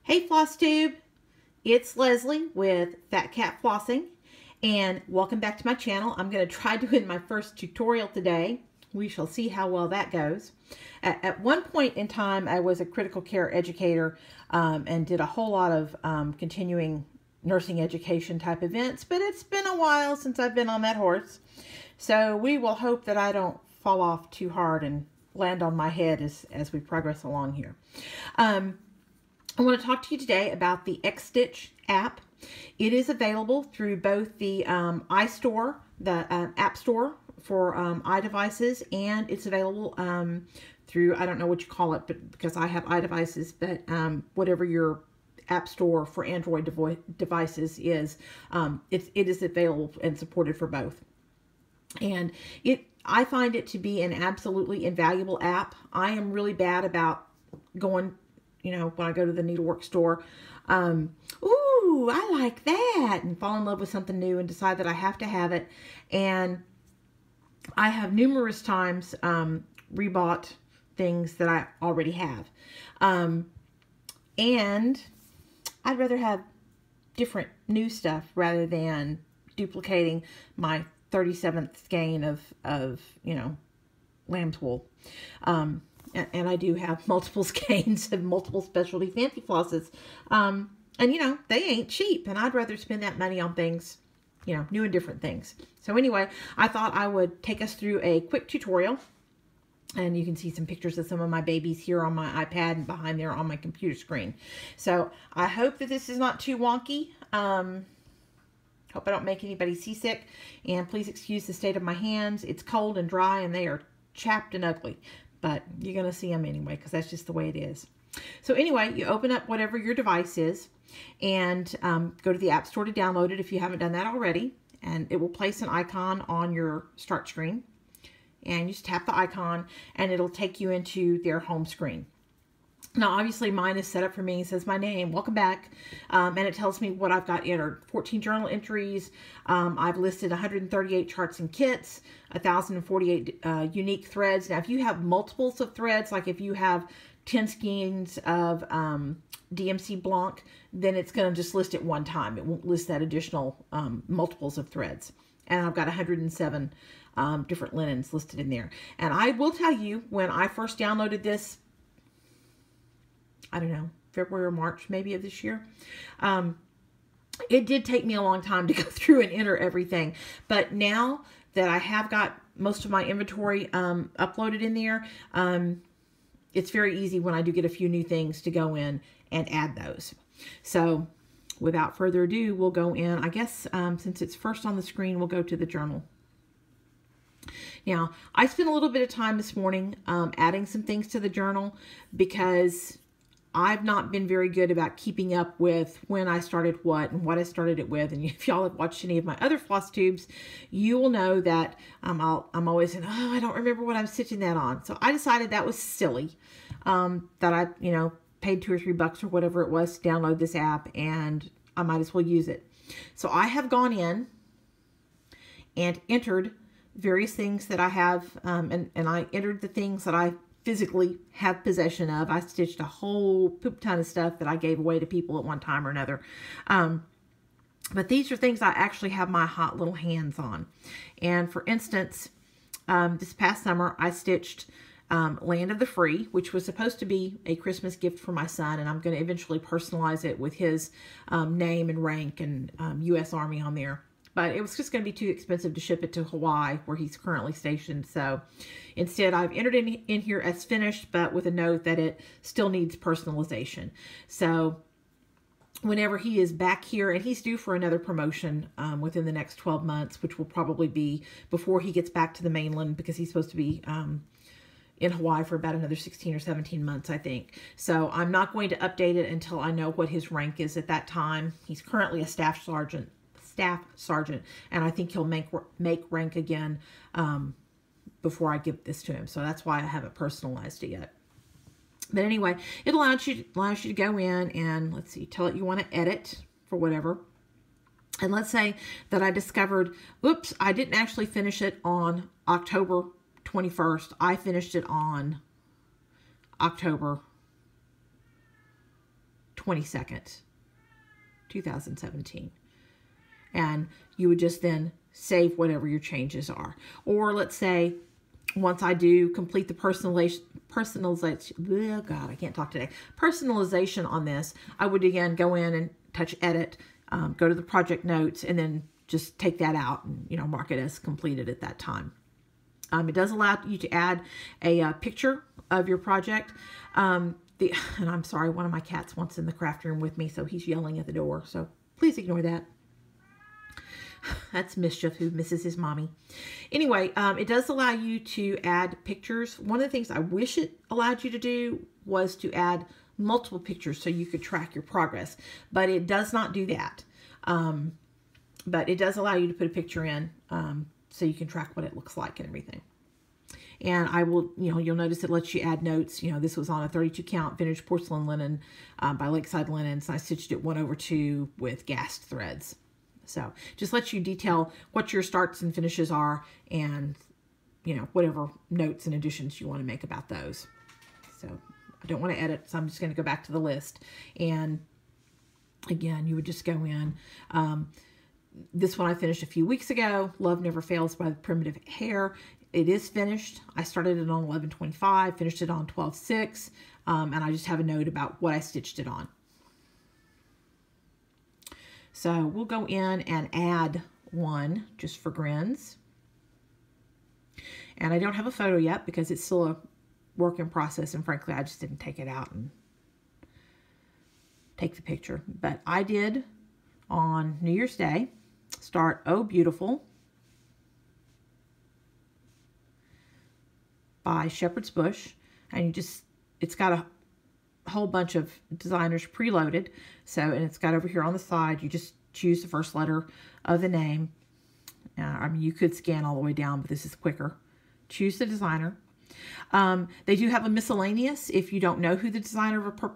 Hey FlossTube, it's Leslie with Fat Cat Flossing, and welcome back to my channel. I'm going to try doing my first tutorial today. We shall see how well that goes. At one point in time, I was a critical care educator and did a whole lot of continuing nursing education type events, but it's been a while since I've been on that horse. So we will hope that I don't fall off too hard and land on my head as we progress along here. I want to talk to you today about the XStitch app. It is available through both the iStore, the App Store for iDevices, and it's available through, I don't know what you call it, but because I have iDevices, but whatever your App Store for Android devices is, it is available and supported for both. And I find it to be an absolutely invaluable app. I am really bad about going, you know, when I go to the needlework store, ooh, I like that, and fall in love with something new and decide that I have to have it. And I have numerous times rebought things that I already have. And I'd rather have different new stuff rather than duplicating my 37th skein of you know, lamb's wool. And I do have multiple skeins of multiple specialty fancy flosses. And, you know, they ain't cheap. And I'd rather spend that money on things, you know, new and different things. So anyway, I thought I would take us through a quick tutorial. And you can see some pictures of some of my babies here on my iPad and behind there on my computer screen. So I hope that this is not too wonky. Hope I don't make anybody seasick. And please excuse the state of my hands. It's cold and dry and they are chapped and ugly. But you're going to see them anyway, because that's just the way it is. So anyway, you open up whatever your device is and go to the App Store to download it if you haven't done that already. And it will place an icon on your start screen. And you just tap the icon and it'll take you into their home screen. Now, obviously, mine is set up for me. It says my name, welcome back, and it tells me what I've got entered. 14 journal entries. I've listed 138 charts and kits, 1,048 unique threads. Now, if you have multiples of threads, like if you have 10 skeins of DMC Blanc, then it's going to just list it one time. It won't list that additional multiples of threads. And I've got 107 different linens listed in there. And I will tell you, when I first downloaded this, I don't know, February or March maybe of this year. It did take me a long time to go through and enter everything. But now that I have got most of my inventory uploaded in there, it's very easy when I do get a few new things to go in and add those. So without further ado, we'll go in. I guess since it's first on the screen, we'll go to the journal. Now, I spent a little bit of time this morning adding some things to the journal because I've not been very good about keeping up with when I started what and what I started it with. And if y'all have watched any of my other floss tubes, you will know that I'm always saying, oh, I don't remember what I'm stitching that on. So I decided that was silly, that I, you know, paid $2 or $3 or whatever it was to download this app, and I might as well use it. So I have gone in and entered various things that I have, and I entered the things that I physically have possession of. I stitched a whole poop ton of stuff that I gave away to people at one time or another. But these are things I actually have my hot little hands on. And for instance, this past summer I stitched Land of the Free, which was supposed to be a Christmas gift for my son, and I'm going to eventually personalize it with his name and rank and U.S. Army on there. But it was just going to be too expensive to ship it to Hawaii, where he's currently stationed. So instead, I've entered in here as finished, but with a note that it still needs personalization. So whenever he is back here, and he's due for another promotion within the next 12 months, which will probably be before he gets back to the mainland, because he's supposed to be in Hawaii for about another 16 or 17 months, I think. So I'm not going to update it until I know what his rank is at that time. He's currently a staff sergeant, and I think he'll make rank again before I give this to him. So that's why I haven't personalized it yet. But anyway, it allows you to go in and, let's see, tell it you want to edit for whatever. And let's say that I discovered, oops, I didn't actually finish it on October 21st. I finished it on October 22nd, 2017. And you would just then save whatever your changes are. Or let's say, once I do complete the personalization, oh God, I can't talk today, personalization on this, I would again go in and touch edit, go to the project notes, and then just take that out and, you know, mark it as completed at that time. It does allow you to add a picture of your project. And I'm sorry, one of my cats wants in the craft room with me, so he's yelling at the door. So please ignore that. That's Mischief, who misses his mommy. Anyway, it does allow you to add pictures. One of the things I wish it allowed you to do was to add multiple pictures so you could track your progress. But it does not do that. But it does allow you to put a picture in so you can track what it looks like and everything. And I will, you know, you'll notice it lets you add notes. You know, this was on a 32 count vintage porcelain linen by Lakeside Linens. And I stitched it 1/2 with gassed threads. So just lets you detail what your starts and finishes are, and, you know, whatever notes and additions you want to make about those. So I don't want to edit, so I'm just going to go back to the list. And again, you would just go in. This one I finished a few weeks ago, Love Never Fails by the Primitive Hair. It is finished. I started it on 11/25, finished it on 12/6, and I just have a note about what I stitched it on. So we'll go in and add one just for grins. And I don't have a photo yet because it's still a work in process, and frankly, I just didn't take it out and take the picture. But I did on New Year's Day start Oh Beautiful by Shepherd's Bush, and you just, it's got a whole bunch of designers preloaded. So, and it's got over here on the side, you just choose the first letter of the name. I mean, you could scan all the way down, but this is quicker. Choose the designer. They do have a miscellaneous. If you don't know who the designer of a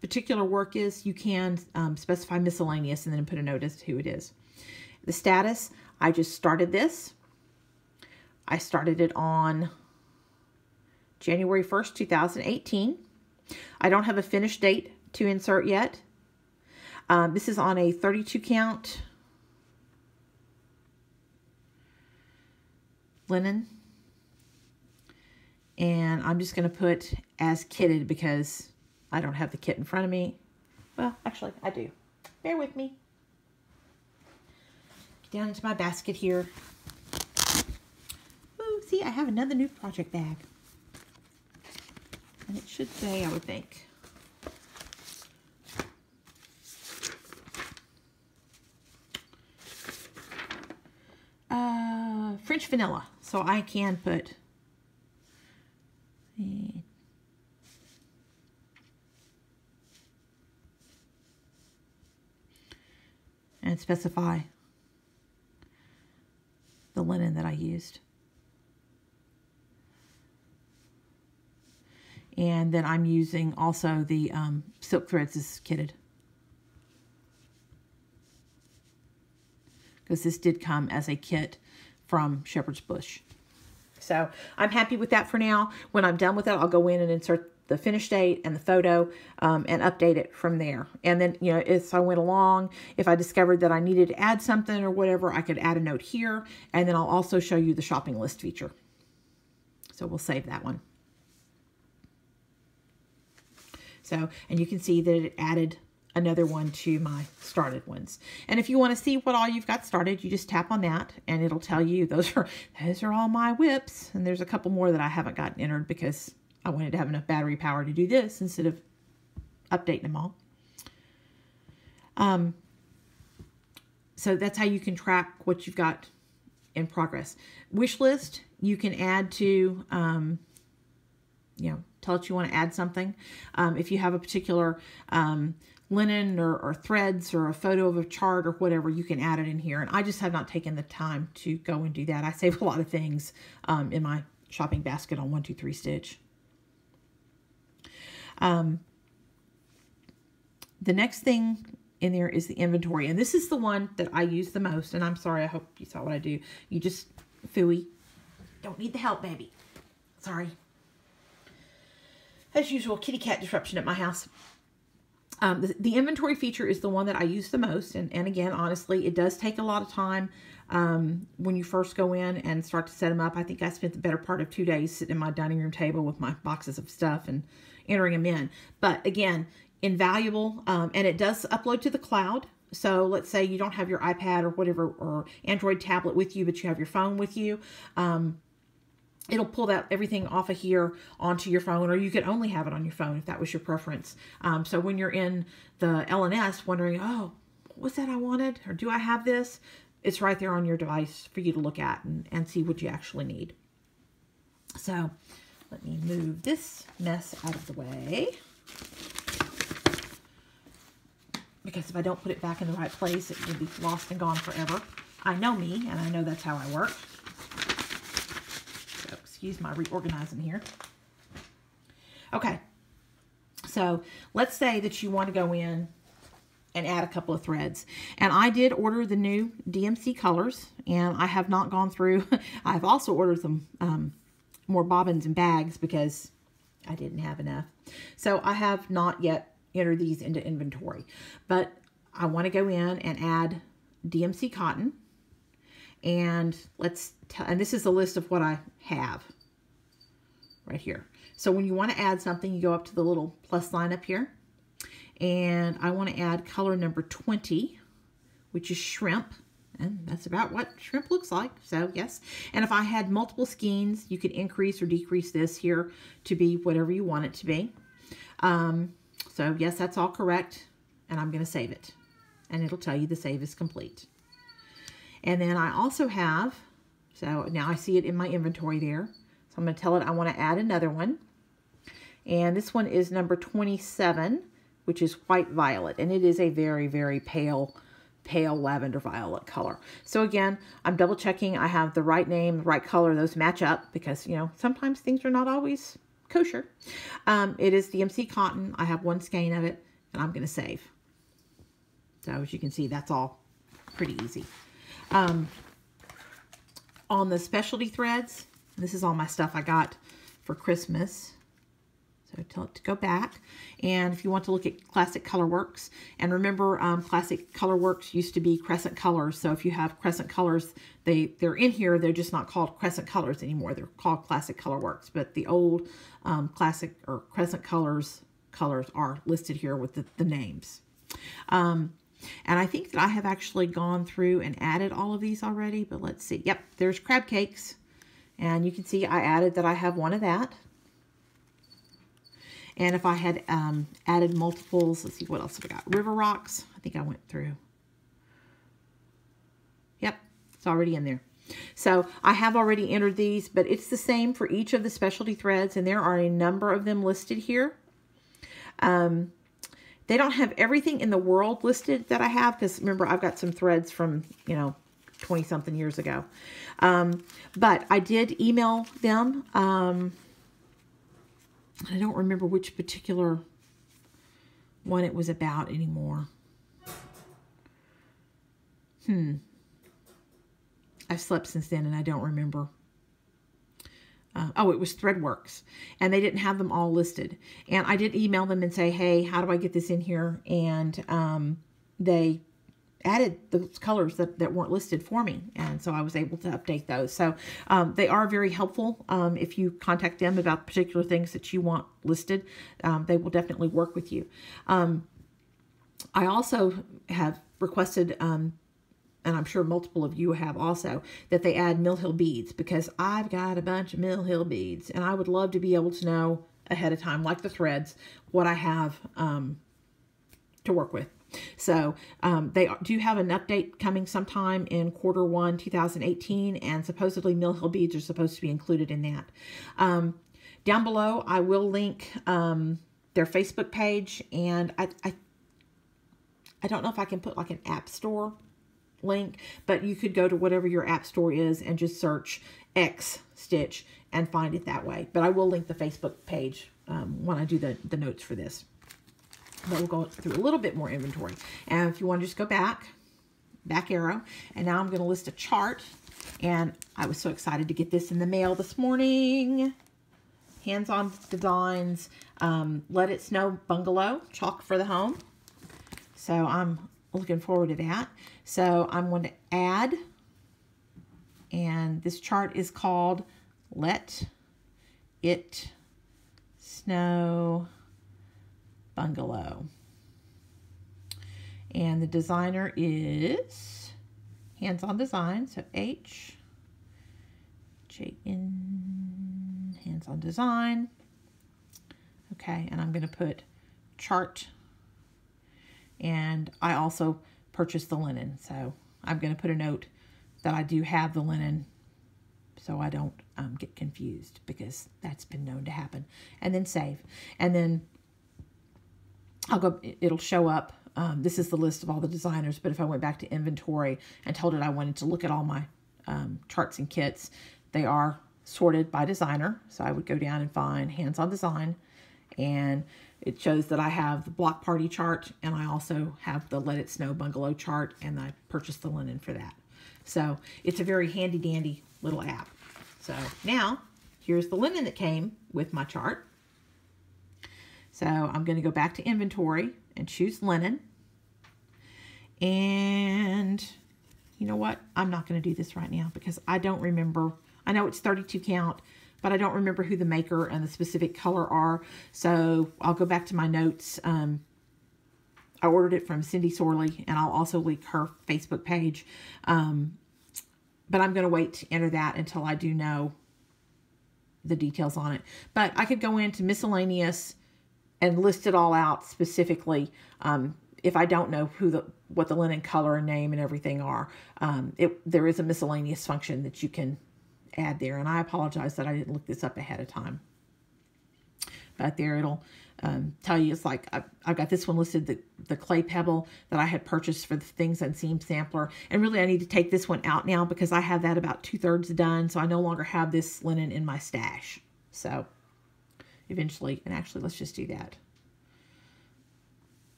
particular work is, you can specify miscellaneous and then put a note as to who it is. The status, I just started this. I started it on January 1st, 2018. I don't have a finish date to insert yet. This is on a 32 count linen. And I'm just going to put as kitted because I don't have the kit in front of me. Well, actually, I do. Bear with me. Get down into my basket here. Ooh, see, I have another new project bag. And it should say, I would think, French vanilla. So I can put and specify the linen that I used. And then I'm using also the silk threads as kitted, because this did come as a kit from Shepherd's Bush. So I'm happy with that for now. When I'm done with it, I'll go in and insert the finish date and the photo and update it from there. And then, you know, as I went along, if I discovered that I needed to add something or whatever, I could add a note here. And then I'll also show you the shopping list feature. So we'll save that one. So, and you can see that it added another one to my started ones. And if you want to see what all you've got started, you just tap on that and it'll tell you those are all my whips. And there's a couple more that I haven't gotten entered because I wanted to have enough battery power to do this instead of updating them all. So that's how you can track what you've got in progress. Wish list, you can add to, you know, tell it you want to add something. If you have a particular linen or threads or a photo of a chart or whatever, you can add it in here. And I just have not taken the time to go and do that. I save a lot of things in my shopping basket on 1-2-3 Stitch. The next thing in there is the inventory. And this is the one that I use the most. And I'm sorry, I hope you saw what I do. You just, phooey. Don't need the help, baby. Sorry. As usual, kitty cat disruption at my house. The inventory feature is the one that I use the most. And again, honestly, it does take a lot of time when you first go in and start to set them up. I think I spent the better part of 2 days sitting at my dining room table with my boxes of stuff and entering them in. But again, invaluable, and it does upload to the cloud. So let's say you don't have your iPad or whatever, or Android tablet with you, but you have your phone with you. It'll pull that everything off of here onto your phone, or you could only have it on your phone if that was your preference. So when you're in the LNS wondering, oh, what was that I wanted? Or do I have this? It's right there on your device for you to look at and see what you actually need. So let me move this mess out of the way, because if I don't put it back in the right place, it will be lost and gone forever. I know me, and I know that's how I work. So excuse my reorganizing here. Okay, so let's say that you want to go in and add a couple of threads. And I did order the new DMC colors, and I have not gone through. I've also ordered some more bobbins and bags because I didn't have enough. So I have not yet entered these into inventory, but I want to go in and add DMC cotton. And and this is a list of what I have right here. So when you want to add something, you go up to the little plus sign up here. And I want to add color number 20, which is shrimp. And that's about what shrimp looks like. So yes. And if I had multiple skeins, you could increase or decrease this here to be whatever you want it to be. So yes, that's all correct. And I'm going to save it. And it'll tell you the save is complete. And then I also have, so now I see it in my inventory there. So I'm going to tell it I want to add another one. And this one is number 27. Which is white violet, and it is a very, very pale lavender violet color. So again, I'm double checking I have the right name, the right color, those match up, because, you know, sometimes things are not always kosher. It is DMC cotton. I have 1 skein of it, and I'm going to save. So as you can see, that's all pretty easy. On the specialty threads, this is all my stuff I got for Christmas. So tell it to go back. And if you want to look at Classic Colorworks, and remember Classic Colorworks used to be Crescent Colors. So if you have Crescent Colors, they're in here. They're just not called Crescent Colors anymore. They're called Classic Colorworks. But the old Classic or Crescent colors are listed here with the names. And I think that I have actually gone through and added all of these already. But let's see. Yep, there's crab cakes. And you can see I added that I have one of that. And if I had added multiples, let's see, what else have I got? River Rocks. I think I went through. Yep, it's already in there. So I have already entered these, but it's the same for each of the specialty threads, and there are a number of them listed here. They don't have everything in the world listed that I have, because remember, I've got some threads from, 20-something years ago. But I did email them. I don't remember which particular one it was about anymore. I've slept since then and I don't remember. Oh, it was Threadworks. And they didn't have them all listed. And I did email them and say, hey, how do I get this in here? And they added those colors that weren't listed for me. And so I was able to update those. So they are very helpful. If you contact them about particular things that you want listed, they will definitely work with you. I also have requested, and I'm sure multiple of you have also, that they add Mill Hill beads, because I've got a bunch of Mill Hill beads and I would love to be able to know ahead of time, like the threads, what I have to work with. So they do have an update coming sometime in Q1 2018, and supposedly Mill Hill beads are supposed to be included in that. Down below, I will link their Facebook page, and I don't know if I can put like an app store link, but you could go to whatever your app store is and just search XStitch and find it that way. But I will link the Facebook page when I do the notes for this. But we'll go through a little bit more inventory. And if you want to just go back arrow. And now I'm going to list a chart. And I was so excited to get this in the mail this morning. Hands-on Designs, Let It Snow Bungalow, Chalk for the Home. So I'm looking forward to that. So I'm going to add, and this chart is called Let It Snow Bungalow. And the designer is Hands On Design, so H-J-N, Hands On Design. Okay, and I'm going to put chart, and I also purchased the linen, so I'm going to put a note that I do have the linen so I don't get confused, because that's been known to happen. And then save, and then I'll go, it'll show up. This is the list of all the designers, but if I went back to inventory and told it I wanted to look at all my charts and kits, they are sorted by designer. So I would go down and find Hands On Design, and it shows that I have the Block Party chart, and I also have the Let It Snow Bungalow chart, and I purchased the linen for that. So it's a very handy dandy little app. So now here's the linen that came with my chart. So I'm going to go back to inventory and choose linen. And you know what? I'm not going to do this right now because I don't remember. I know it's 32 count, but I don't remember who the maker and the specific color are. So I'll go back to my notes. I ordered it from Cindy Sorley, and I'll also link her Facebook page. But I'm going to wait to enter that until I do know the details on it. But I could go into miscellaneous and list it all out specifically. If I don't know what the linen color and name and everything are, there is a miscellaneous function that you can add there. And I apologize that I didn't look this up ahead of time. But there it'll tell you, it's like, I've got this one listed, the clay pebble that I had purchased for the Things Unseen sampler. And really I need to take this one out now because I have that about 2/3 done. So I no longer have this linen in my stash. So eventually, and actually let's just do that.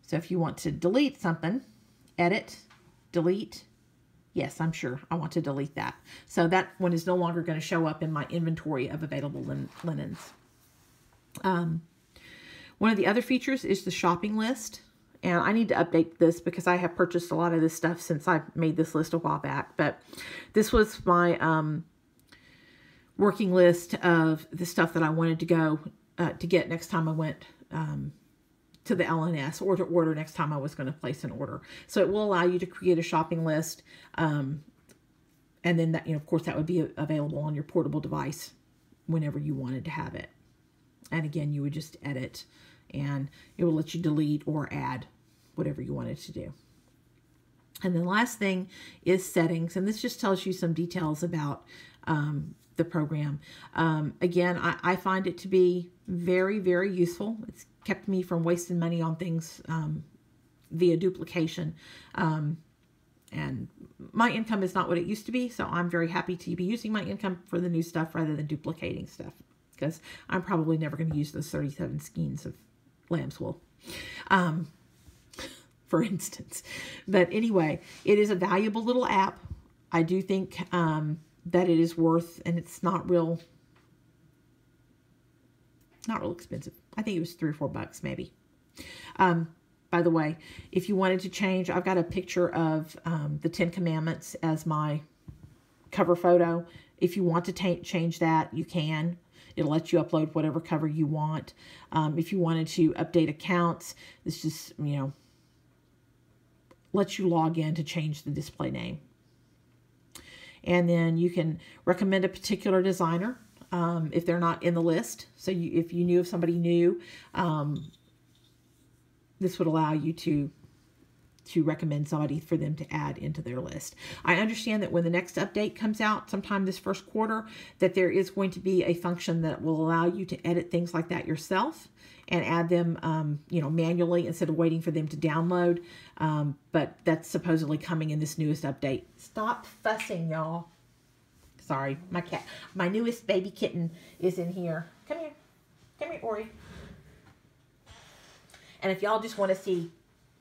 So if you want to delete something, edit, delete. Yes, I'm sure I want to delete that. So that one is no longer going to show up in my inventory of available linens. One of the other features is the shopping list. And I need to update this because I have purchased a lot of this stuff since I made this list a while back. But this was my working list of the stuff that I wanted to go to get next time I went to the LNS, or to order next time I was going to place an order. So it will allow you to create a shopping list. And then that, of course, that would be available on your portable device whenever you wanted to have it. And again, you would just edit, and it will let you delete or add whatever you wanted to do. And then last thing is settings. And this just tells you some details about the program. Again, I find it to be very, very useful. It's kept me from wasting money on things via duplication. And my income is not what it used to be, so I'm very happy to be using my income for the new stuff rather than duplicating stuff, because I'm probably never going to use those 37 skeins of lamb's wool, for instance. But anyway, it is a valuable little app. I do think that it is worth, and it's not real expensive. I think it was $3 or $4 maybe. By the way, if you wanted to change, I've got a picture of the 10 Commandments as my cover photo. If you want to change that, you can. It'll let you upload whatever cover you want. If you wanted to update accounts, this just, lets you log in to change the display name. And then you can recommend a particular designer if they're not in the list. So if you knew of somebody new, this would allow you to recommend somebody for them to add into their list. I understand that when the next update comes out sometime this first quarter, that there is going to be a function that will allow you to edit things like that yourself and add them, manually instead of waiting for them to download. But that's supposedly coming in this newest update. Stop fussing, y'all. Sorry, my newest baby kitten is in here. Come here. Come here, Ori. And if y'all just want to see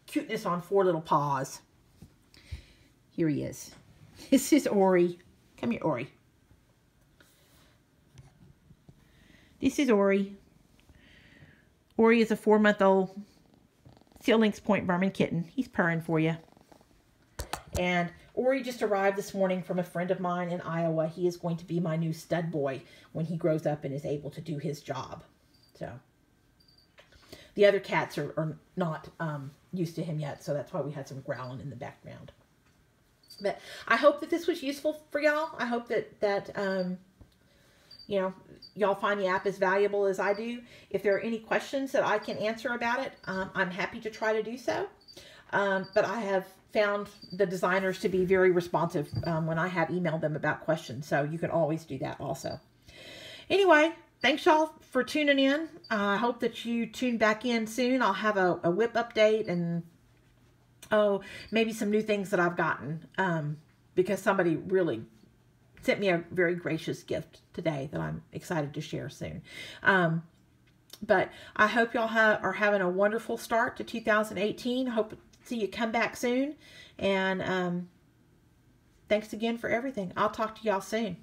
cuteness on 4 little paws, here he is. This is Ori. Come here, Ori. This is Ori. Ori is a 4-month-old See a Lynx Point Berman kitten. He's purring for you. And Ori just arrived this morning from a friend of mine in Iowa. He is going to be my new stud boy when he grows up and is able to do his job. So the other cats are not used to him yet, so that's why we had some growling in the background. But I hope that this was useful for y'all. I hope that you know, y'all find the app as valuable as I do. If there are any questions that I can answer about it, I'm happy to try to do so. But I have found the designers to be very responsive when I have emailed them about questions. So you can always do that also. Anyway, thanks y'all for tuning in. I hope that you tune back in soon. I'll have a whip update and maybe some new things that I've gotten because somebody really sent me a very gracious gift today that I'm excited to share soon. But I hope y'all are having a wonderful start to 2018. I hope to see you come back soon. And thanks again for everything. I'll talk to y'all soon.